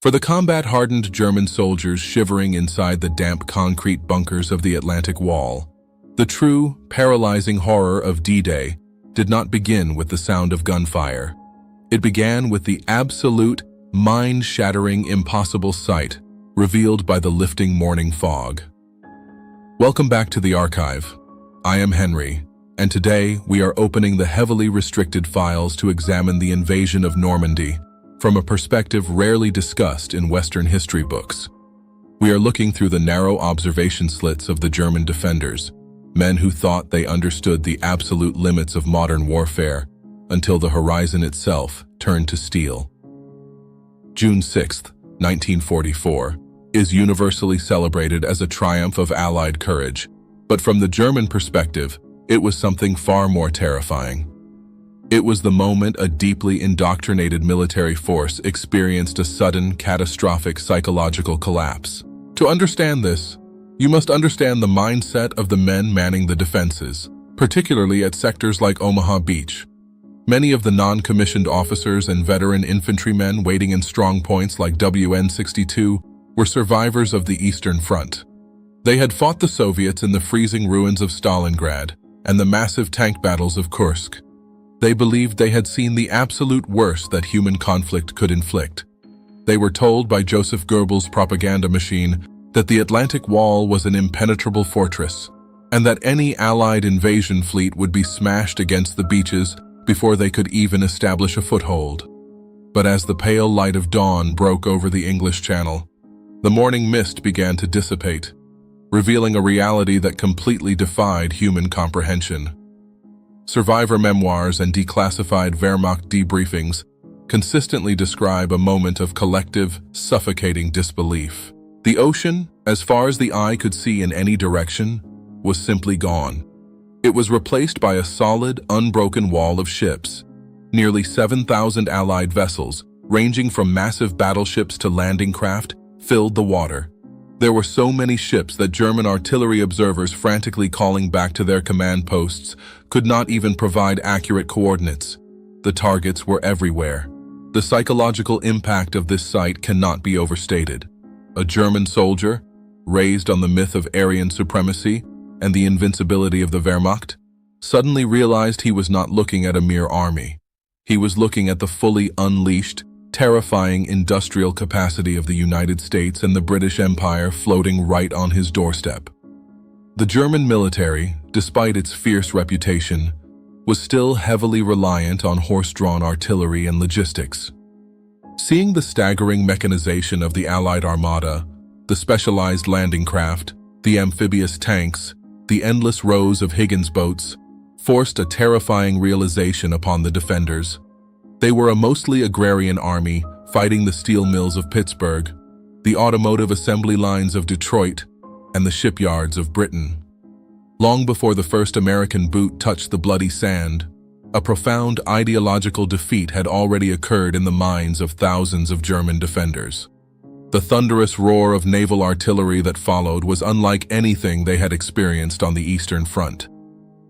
For the combat-hardened German soldiers shivering inside the damp concrete bunkers of the Atlantic Wall, the true, paralyzing horror of D-Day did not begin with the sound of gunfire. It began with the absolute, mind-shattering, impossible sight revealed by the lifting morning fog. Welcome back to the archive. I am Henry, and today we are opening the heavily restricted files to examine the invasion of Normandy from a perspective rarely discussed in Western history books. We are looking through the narrow observation slits of the German defenders, men who thought they understood the absolute limits of modern warfare until the horizon itself turned to steel. June 6, 1944, is universally celebrated as a triumph of Allied courage, but from the German perspective, it was something far more terrifying. It was the moment a deeply indoctrinated military force experienced a sudden, catastrophic psychological collapse. To understand this, you must understand the mindset of the men manning the defenses, particularly at sectors like Omaha Beach. Many of the non-commissioned officers and veteran infantrymen waiting in strong points like WN-62 were survivors of the Eastern Front. They had fought the Soviets in the freezing ruins of Stalingrad and the massive tank battles of Kursk. They believed they had seen the absolute worst that human conflict could inflict. They were told by Joseph Goebbels' propaganda machine that the Atlantic Wall was an impenetrable fortress, and that any Allied invasion fleet would be smashed against the beaches before they could even establish a foothold. But as the pale light of dawn broke over the English Channel, the morning mist began to dissipate, revealing a reality that completely defied human comprehension. Survivor memoirs and declassified Wehrmacht debriefings consistently describe a moment of collective, suffocating disbelief. The ocean, as far as the eye could see in any direction, was simply gone. It was replaced by a solid, unbroken wall of ships. Nearly 7,000 Allied vessels, ranging from massive battleships to landing craft, filled the water. There were so many ships that German artillery observers frantically calling back to their command posts could not even provide accurate coordinates. The targets were everywhere. The psychological impact of this sight cannot be overstated. A German soldier, raised on the myth of Aryan supremacy and the invincibility of the Wehrmacht, suddenly realized he was not looking at a mere army. He was looking at the fully unleashed, terrifying industrial capacity of the United States and the British Empire floating right on his doorstep. The German military, despite its fierce reputation, was still heavily reliant on horse-drawn artillery and logistics. Seeing the staggering mechanization of the Allied armada, the specialized landing craft, the amphibious tanks, the endless rows of Higgins boats, forced a terrifying realization upon the defenders. They were a mostly agrarian army fighting the steel mills of Pittsburgh, the automotive assembly lines of Detroit, and the shipyards of Britain. Long before the first American boot touched the bloody sand, a profound ideological defeat had already occurred in the minds of thousands of German defenders. The thunderous roar of naval artillery that followed was unlike anything they had experienced on the Eastern Front.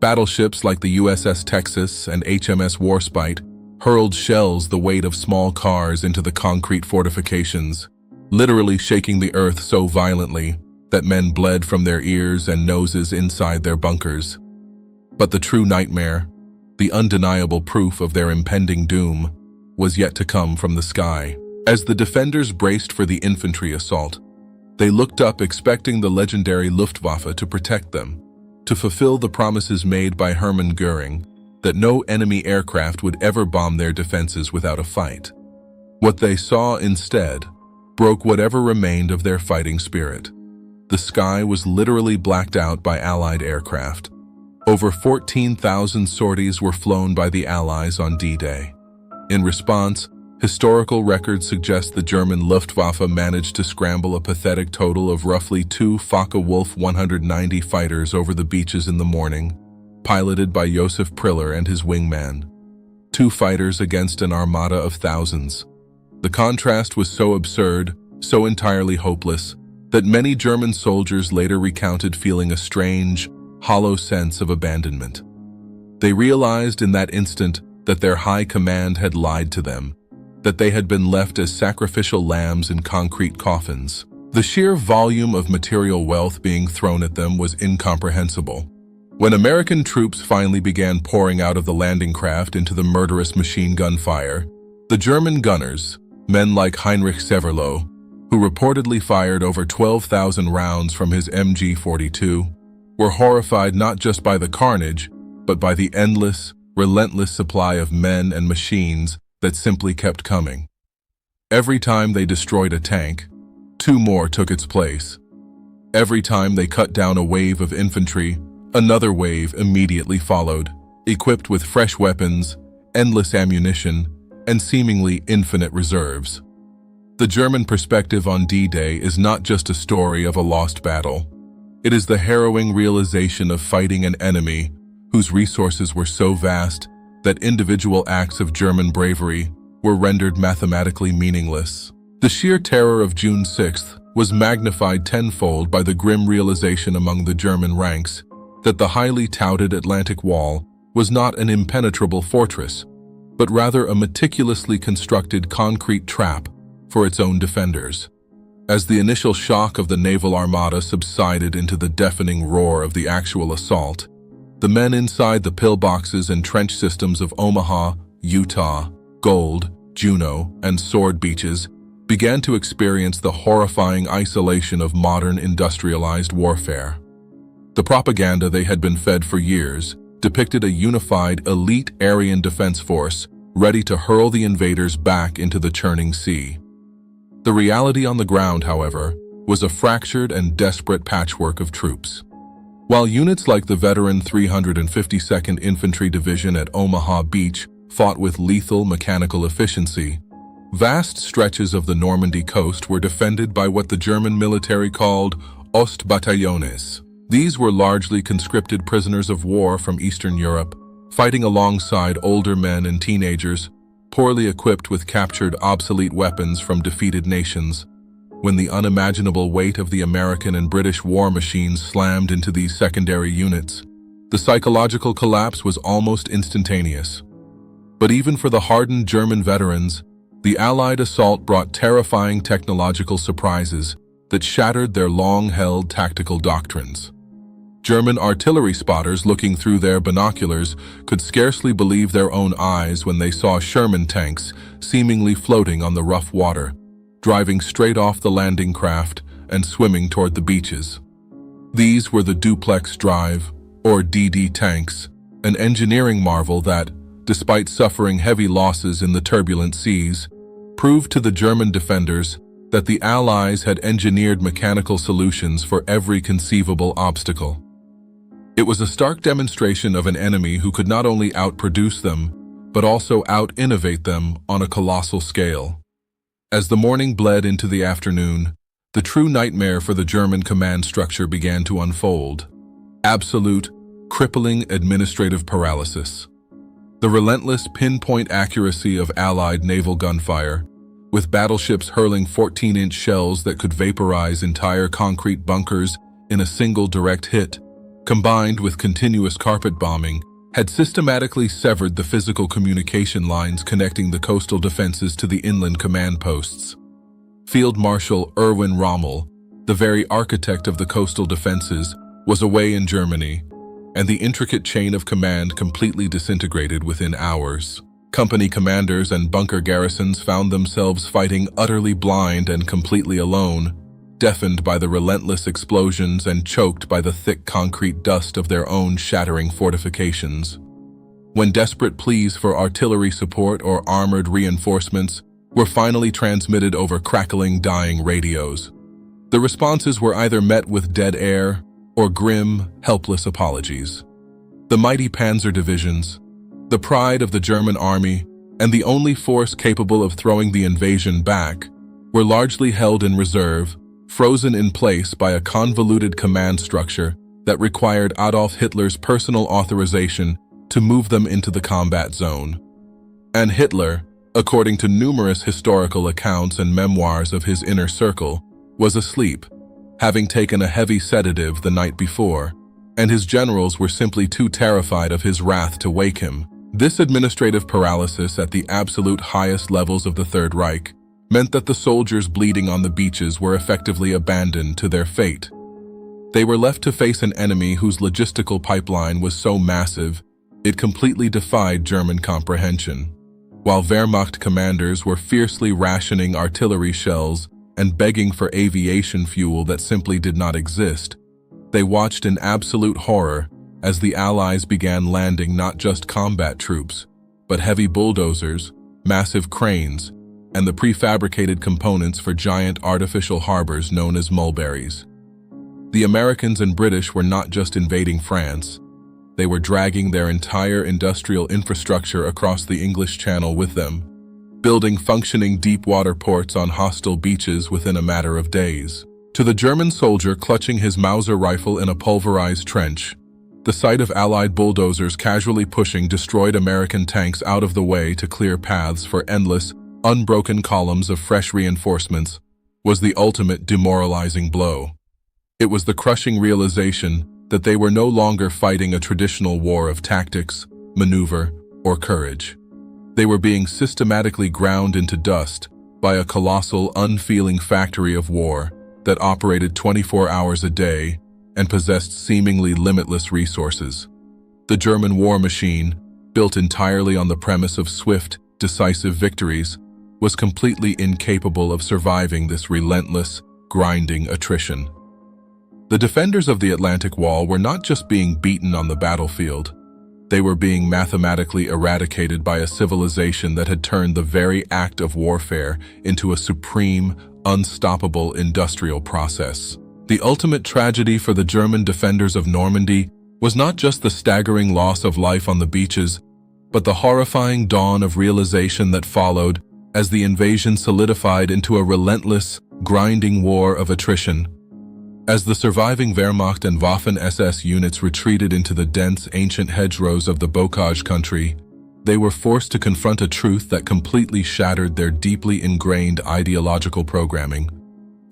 Battleships like the USS Texas and HMS Warspite hurled shells the weight of small cars into the concrete fortifications, literally shaking the earth so violently that men bled from their ears and noses inside their bunkers. But the true nightmare, the undeniable proof of their impending doom, was yet to come from the sky. As the defenders braced for the infantry assault, they looked up expecting the legendary Luftwaffe to protect them, to fulfill the promises made by Hermann Göring that no enemy aircraft would ever bomb their defenses without a fight. What they saw instead broke whatever remained of their fighting spirit. The sky was literally blacked out by Allied aircraft. Over 14,000 sorties were flown by the Allies on D-Day. In response, historical records suggest the German Luftwaffe managed to scramble a pathetic total of roughly 2 Focke-Wulf 190 fighters over the beaches in the morning, piloted by Josef Priller and his wingman. 2 fighters against an armada of thousands. The contrast was so absurd, so entirely hopeless, that many German soldiers later recounted feeling a strange, hollow sense of abandonment. They realized in that instant that their high command had lied to them, that they had been left as sacrificial lambs in concrete coffins. The sheer volume of material wealth being thrown at them was incomprehensible. When American troops finally began pouring out of the landing craft into the murderous machine gun fire, the German gunners, men like Heinrich Severloh, who reportedly fired over 12,000 rounds from his MG-42, were horrified not just by the carnage, but by the endless, relentless supply of men and machines that simply kept coming. Every time they destroyed a tank, two more took its place. Every time they cut down a wave of infantry, another wave immediately followed, equipped with fresh weapons, endless ammunition, and seemingly infinite reserves. The German perspective on D-Day is not just a story of a lost battle. It is the harrowing realization of fighting an enemy whose resources were so vast that individual acts of German bravery were rendered mathematically meaningless. The sheer terror of June 6th was magnified tenfold by the grim realization among the German ranks that the highly touted Atlantic Wall was not an impenetrable fortress, but rather a meticulously constructed concrete trap for its own defenders. As the initial shock of the naval armada subsided into the deafening roar of the actual assault, the men inside the pillboxes and trench systems of Omaha, Utah, Gold, Juno, and Sword Beaches began to experience the horrifying isolation of modern industrialized warfare. The propaganda they had been fed for years depicted a unified elite Aryan defense force ready to hurl the invaders back into the churning sea. The reality on the ground, however, was a fractured and desperate patchwork of troops. While units like the veteran 352nd Infantry Division at Omaha Beach fought with lethal mechanical efficiency, vast stretches of the Normandy coast were defended by what the German military called Ostbataillones. These were largely conscripted prisoners of war from Eastern Europe, fighting alongside older men and teenagers, poorly equipped with captured obsolete weapons from defeated nations. When the unimaginable weight of the American and British war machines slammed into these secondary units, the psychological collapse was almost instantaneous. But even for the hardened German veterans, the Allied assault brought terrifying technological surprises that shattered their long-held tactical doctrines. German artillery spotters looking through their binoculars could scarcely believe their own eyes when they saw Sherman tanks seemingly floating on the rough water, driving straight off the landing craft and swimming toward the beaches. These were the duplex drive, or DD tanks, an engineering marvel that, despite suffering heavy losses in the turbulent seas, proved to the German defenders that the Allies had engineered mechanical solutions for every conceivable obstacle. It was a stark demonstration of an enemy who could not only outproduce them, but also out-innovate them on a colossal scale. As the morning bled into the afternoon, the true nightmare for the German command structure began to unfold. Absolute, crippling administrative paralysis. The relentless pinpoint accuracy of Allied naval gunfire, with battleships hurling 14-inch shells that could vaporize entire concrete bunkers in a single direct hit, combined with continuous carpet bombing, had systematically severed the physical communication lines connecting the coastal defenses to the inland command posts. Field Marshal Erwin Rommel, the very architect of the coastal defenses, was away in Germany, and the intricate chain of command completely disintegrated within hours. Company commanders and bunker garrisons found themselves fighting utterly blind and completely alone, deafened by the relentless explosions and choked by the thick concrete dust of their own shattering fortifications. When desperate pleas for artillery support or armored reinforcements were finally transmitted over crackling, dying radios, the responses were either met with dead air or grim, helpless apologies. The mighty panzer divisions, the pride of the German army, and the only force capable of throwing the invasion back, were largely held in reserve, frozen in place by a convoluted command structure that required Adolf Hitler's personal authorization to move them into the combat zone. And Hitler, according to numerous historical accounts and memoirs of his inner circle, was asleep, having taken a heavy sedative the night before, and his generals were simply too terrified of his wrath to wake him, This administrative paralysis at the absolute highest levels of the Third Reich meant that the soldiers bleeding on the beaches were effectively abandoned to their fate. They were left to face an enemy whose logistical pipeline was so massive, it completely defied German comprehension. While Wehrmacht commanders were fiercely rationing artillery shells and begging for aviation fuel that simply did not exist, they watched in absolute horror as the Allies began landing not just combat troops, but heavy bulldozers, massive cranes, and the prefabricated components for giant artificial harbors known as mulberries. The Americans and British were not just invading France, they were dragging their entire industrial infrastructure across the English Channel with them, building functioning deep-water ports on hostile beaches within a matter of days. To the German soldier clutching his Mauser rifle in a pulverized trench, the sight of Allied bulldozers casually pushing destroyed American tanks out of the way to clear paths for endless, unbroken columns of fresh reinforcements was the ultimate demoralizing blow. It was the crushing realization that they were no longer fighting a traditional war of tactics, maneuver, or courage. They were being systematically ground into dust by a colossal, unfeeling factory of war that operated 24 hours a day and possessed seemingly limitless resources. The German war machine, built entirely on the premise of swift, decisive victories, was completely incapable of surviving this relentless, grinding attrition. The defenders of the Atlantic Wall were not just being beaten on the battlefield, they were being mathematically eradicated by a civilization that had turned the very act of warfare into a supreme, unstoppable industrial process. The ultimate tragedy for the German defenders of Normandy was not just the staggering loss of life on the beaches, but the horrifying dawn of realization that followed as the invasion solidified into a relentless, grinding war of attrition. As the surviving Wehrmacht and Waffen-SS units retreated into the dense, ancient hedgerows of the Bocage country, they were forced to confront a truth that completely shattered their deeply ingrained ideological programming.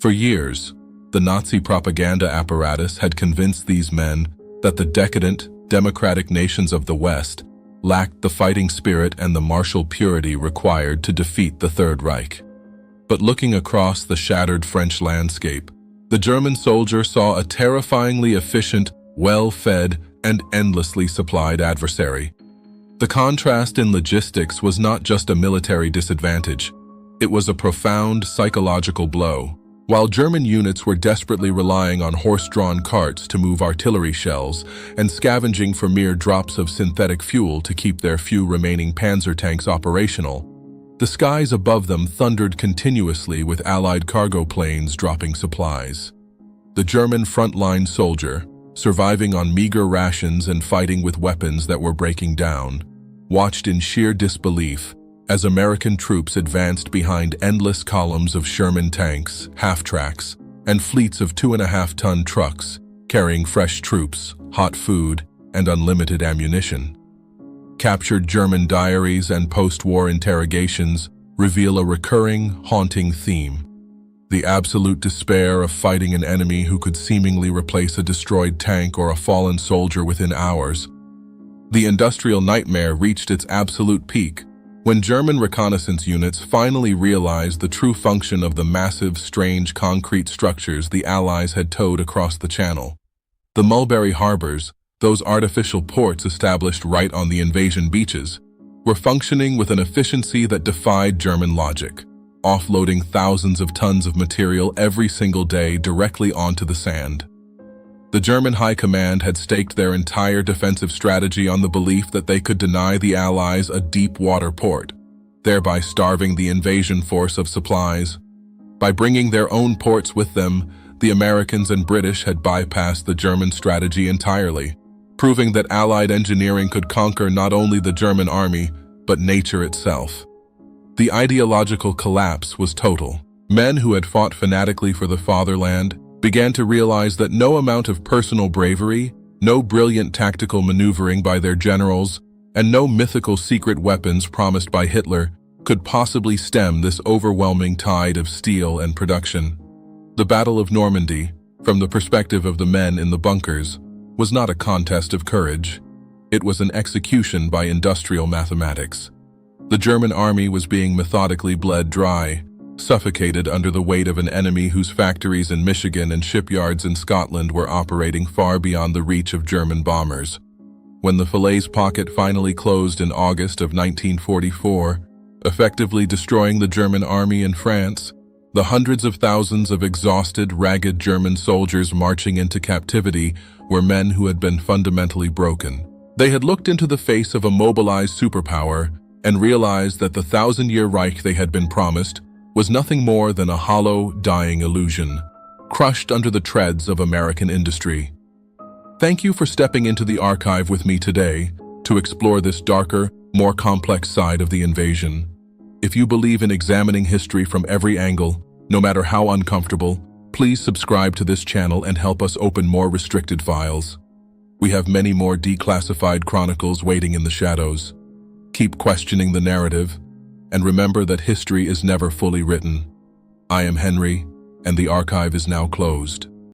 For years, the Nazi propaganda apparatus had convinced these men that the decadent, democratic nations of the West lacked the fighting spirit and the martial purity required to defeat the Third Reich. But looking across the shattered French landscape, the German soldier saw a terrifyingly efficient, well-fed, and endlessly supplied adversary. The contrast in logistics was not just a military disadvantage, it was a profound psychological blow. While German units were desperately relying on horse-drawn carts to move artillery shells and scavenging for mere drops of synthetic fuel to keep their few remaining panzer tanks operational, the skies above them thundered continuously with Allied cargo planes dropping supplies. The German frontline soldier, surviving on meager rations and fighting with weapons that were breaking down, watched in sheer disbelief as American troops advanced behind endless columns of Sherman tanks, half-tracks, and fleets of 2.5-ton trucks carrying fresh troops, hot food, and unlimited ammunition. Captured German diaries and post-war interrogations reveal a recurring, haunting theme: the absolute despair of fighting an enemy who could seemingly replace a destroyed tank or a fallen soldier within hours. The industrial nightmare reached its absolute peak when German reconnaissance units finally realized the true function of the massive, strange concrete structures the Allies had towed across the Channel. The Mulberry harbors, those artificial ports established right on the invasion beaches, were functioning with an efficiency that defied German logic, offloading thousands of tons of material every single day directly onto the sand. The German High Command had staked their entire defensive strategy on the belief that they could deny the Allies a deep-water port, thereby starving the invasion force of supplies. By bringing their own ports with them, the Americans and British had bypassed the German strategy entirely, proving that Allied engineering could conquer not only the German army, but nature itself. The ideological collapse was total. Men who had fought fanatically for the fatherland began to realize that no amount of personal bravery, no brilliant tactical maneuvering by their generals, and no mythical secret weapons promised by Hitler could possibly stem this overwhelming tide of steel and production. The Battle of Normandy, from the perspective of the men in the bunkers, was not a contest of courage. It was an execution by industrial mathematics. The German army was being methodically bled dry, suffocated under the weight of an enemy whose factories in Michigan and shipyards in Scotland were operating far beyond the reach of German bombers. When the Falaise pocket finally closed in August of 1944, effectively destroying the German army in France, the hundreds of thousands of exhausted, ragged German soldiers marching into captivity were men who had been fundamentally broken. They had looked into the face of a mobilized superpower and realized that the thousand-year Reich they had been promised was nothing more than a hollow, dying illusion, crushed under the treads of American industry. Thank you for stepping into the archive with me today to explore this darker, more complex side of the invasion. If you believe in examining history from every angle, no matter how uncomfortable, please subscribe to this channel and help us open more restricted files. We have many more declassified chronicles waiting in the shadows. Keep questioning the narrative, and remember that history is never fully written. I am Henry, and the archive is now closed.